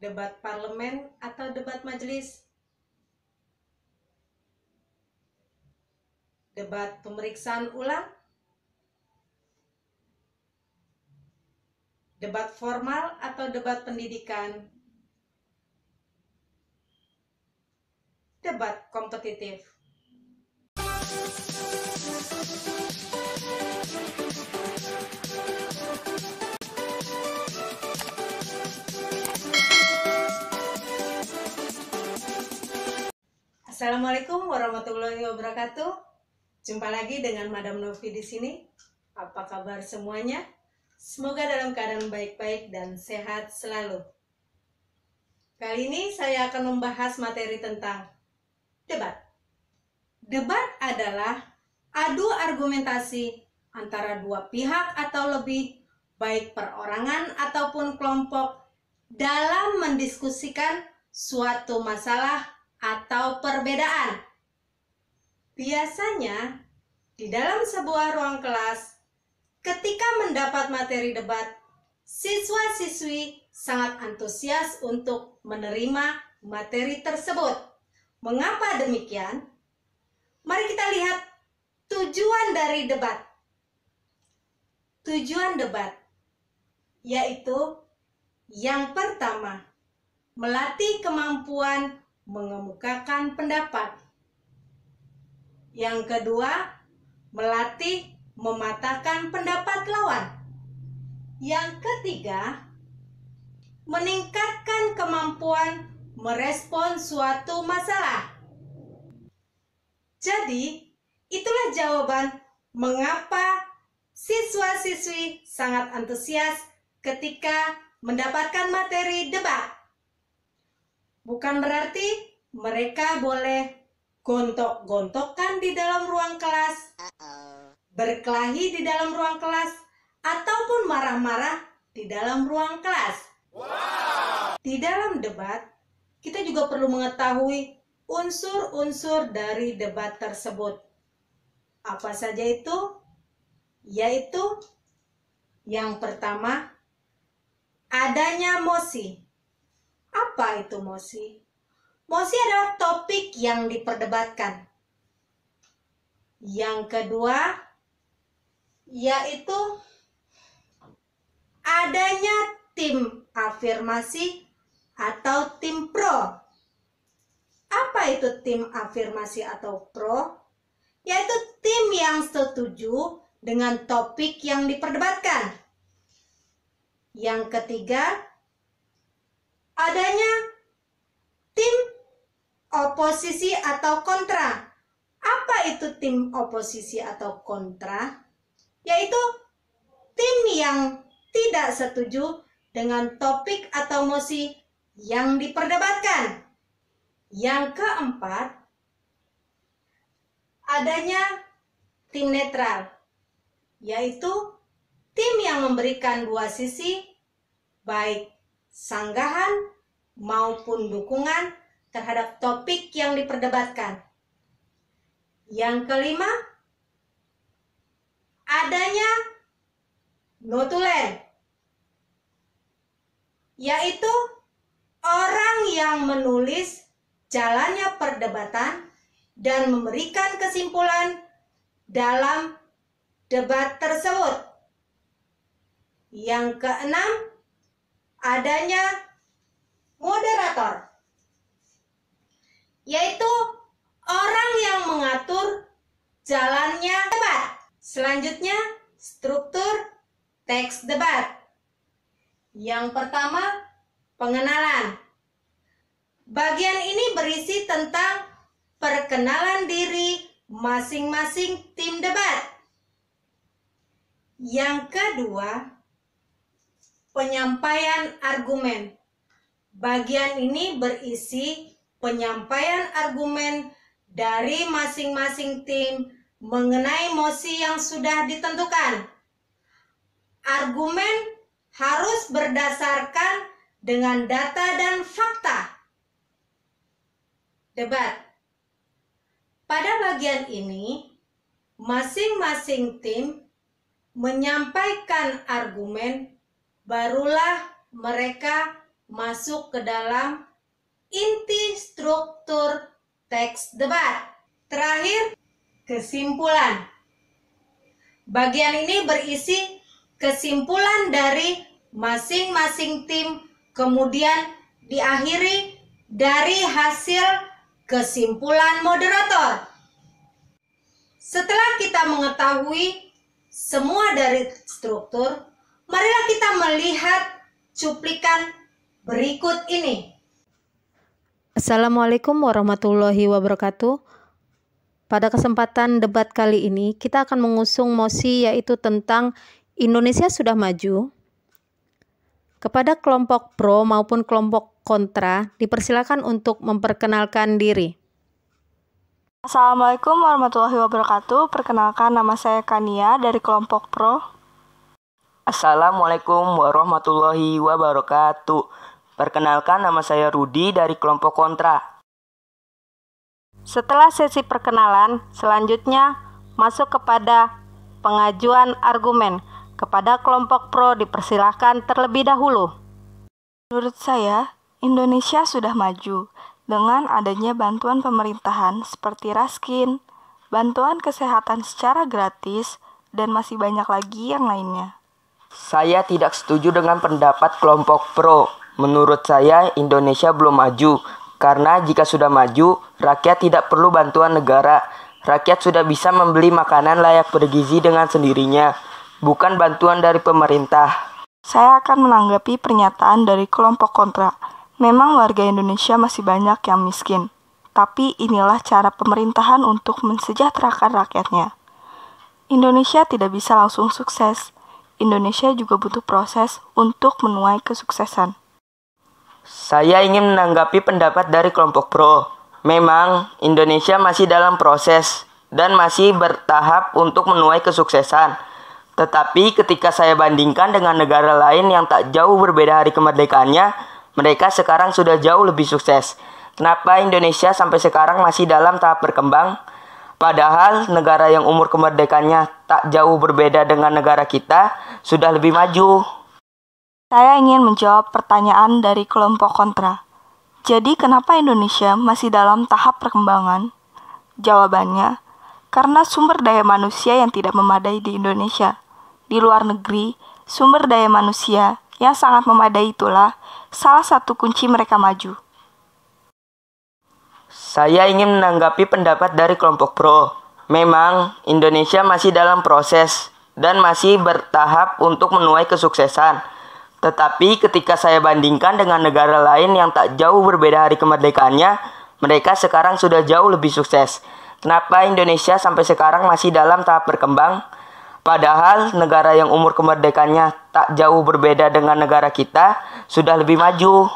debat parlemen atau debat majelis, debat pemeriksaan ulang, debat formal atau debat pendidikan, debat kompetitif. Assalamualaikum warahmatullahi wabarakatuh. Jumpa lagi dengan Madam Novi di sini. Apa kabar semuanya? Semoga dalam keadaan baik-baik dan sehat selalu. Kali ini saya akan membahas materi tentang debat. Debat adalah adu argumentasi antara dua pihak atau lebih, baik perorangan ataupun kelompok, dalam mendiskusikan suatu masalah atau perbedaan. Biasanya, di dalam sebuah ruang kelas, ketika mendapat materi debat, siswa-siswi sangat antusias untuk menerima materi tersebut. Mengapa demikian? Mari kita lihat tujuan dari debat. Tujuan debat yaitu yang pertama, melatih kemampuan mengemukakan pendapat. Yang kedua, melatih mematahkan pendapat lawan. Yang ketiga, meningkatkan kemampuan merespon suatu masalah. Jadi, itulah jawaban mengapa siswa-siswi sangat antusias ketika mendapatkan materi debat. Bukan berarti mereka boleh gontok-gontokan di dalam ruang kelas, berkelahi di dalam ruang kelas, ataupun marah-marah di dalam ruang kelas. Di dalam debat, kita juga perlu mengetahui unsur-unsur dari debat tersebut. Apa saja itu? Yaitu yang pertama, adanya mosi. Apa itu mosi? Mosi adalah topik yang diperdebatkan. Yang kedua, yaitu adanya tim afirmasi atau tim pro. Apa itu tim afirmasi atau pro? Yaitu tim yang setuju dengan topik yang diperdebatkan. Yang ketiga, adanya tim oposisi atau kontra. Apa itu tim oposisi atau kontra? Yaitu tim yang tidak setuju dengan topik atau mosi yang diperdebatkan. Yang keempat, adanya tim netral, yaitu tim yang memberikan dua sisi, baik sanggahan maupun dukungan terhadap topik yang diperdebatkan. Yang kelima, adanya notulen, yaitu orang yang menulis jalannya perdebatan dan memberikan kesimpulan dalam debat tersebut. Yang keenam, adanya moderator, yaitu orang yang mengatur jalannya debat. Selanjutnya, struktur teks debat. Yang pertama, pengenalan. Bagian ini berisi tentang perkenalan diri masing-masing tim debat. Yang kedua, penyampaian argumen. Bagian ini berisi penyampaian argumen dari masing-masing tim mengenai mosi yang sudah ditentukan. Argumen harus berdasarkan dengan data dan fakta. Debat. Pada bagian ini, masing-masing tim menyampaikan argumen, barulah mereka masuk ke dalam inti struktur teks debat. Terakhir, kesimpulan. Bagian ini berisi kesimpulan dari masing-masing tim, kemudian diakhiri dari hasil kesimpulan moderator. Setelah kita mengetahui semua dari struktur, marilah kita melihat cuplikan berikut ini. Assalamualaikum warahmatullahi wabarakatuh. Pada kesempatan debat kali ini, kita akan mengusung mosi yaitu tentang Indonesia sudah maju. Kepada kelompok pro maupun kelompok kontra, dipersilakan untuk memperkenalkan diri. Assalamualaikum warahmatullahi wabarakatuh. Perkenalkan, nama saya Kania dari kelompok pro. Assalamualaikum warahmatullahi wabarakatuh. Perkenalkan, nama saya Rudi dari kelompok kontra. Setelah sesi perkenalan, selanjutnya masuk kepada pengajuan argumen. Kepada kelompok pro dipersilahkan terlebih dahulu. Menurut saya, Indonesia sudah maju dengan adanya bantuan pemerintahan seperti Raskin, bantuan kesehatan secara gratis, dan masih banyak lagi yang lainnya. Saya tidak setuju dengan pendapat kelompok pro. Menurut saya, Indonesia belum maju. Karena jika sudah maju, rakyat tidak perlu bantuan negara. Rakyat sudah bisa membeli makanan layak bergizi dengan sendirinya, bukan bantuan dari pemerintah. Saya akan menanggapi pernyataan dari kelompok kontra. Memang warga Indonesia masih banyak yang miskin, tapi inilah cara pemerintahan untuk mensejahterakan rakyatnya. Indonesia tidak bisa langsung sukses. Indonesia juga butuh proses untuk menuai kesuksesan. Saya ingin menanggapi pendapat dari kelompok pro. Memang Indonesia masih dalam proses dan masih bertahap untuk menuai kesuksesan. Tetapi ketika saya bandingkan dengan negara lain yang tak jauh berbeda hari kemerdekaannya, mereka sekarang sudah jauh lebih sukses. Kenapa Indonesia sampai sekarang masih dalam tahap berkembang? Padahal negara yang umur kemerdekaannya tak jauh berbeda dengan negara kita sudah lebih maju. Saya ingin menjawab pertanyaan dari kelompok kontra. Jadi kenapa Indonesia masih dalam tahap perkembangan? Jawabannya, karena sumber daya manusia yang tidak memadai di Indonesia. Di luar negeri, sumber daya manusia yang sangat memadai itulah salah satu kunci mereka maju. Saya ingin menanggapi pendapat dari kelompok pro. Memang Indonesia masih dalam proses dan masih bertahap untuk menuai kesuksesan. Tetapi ketika saya bandingkan dengan negara lain yang tak jauh berbeda hari kemerdekaannya, mereka sekarang sudah jauh lebih sukses. Kenapa Indonesia sampai sekarang masih dalam tahap berkembang? Padahal negara yang umur kemerdekaannya tak jauh berbeda dengan negara kita sudah lebih maju.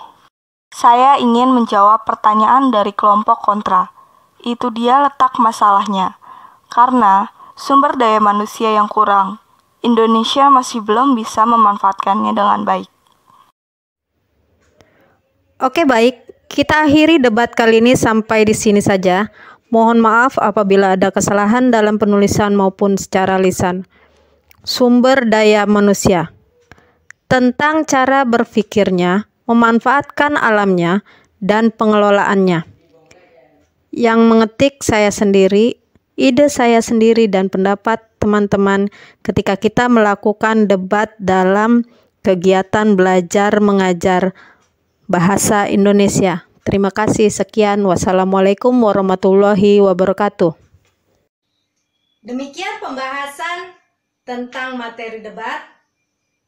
Saya ingin menjawab pertanyaan dari kelompok kontra. Itu dia letak masalahnya. Karena sumber daya manusia yang kurang. Indonesia masih belum bisa memanfaatkannya dengan baik. Oke, baik. Kita akhiri debat kali ini sampai di sini saja. Mohon maaf apabila ada kesalahan dalam penulisan maupun secara lisan. Sumber daya manusia. Tentang cara berpikirnya, memanfaatkan alamnya, dan pengelolaannya. Yang mengetik saya sendiri, ide saya sendiri, dan pendapat teman-teman ketika kita melakukan debat dalam kegiatan belajar mengajar bahasa Indonesia. Terima kasih, sekian. Wassalamualaikum warahmatullahi wabarakatuh. Demikian pembahasan tentang materi debat.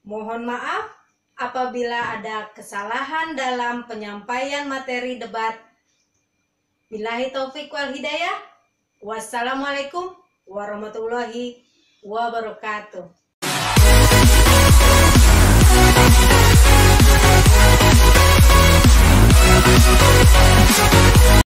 Mohon maaf apabila ada kesalahan dalam penyampaian materi debat. Billahi taufik wal hidayah. Wassalamualaikum warahmatullahi wabarakatuh.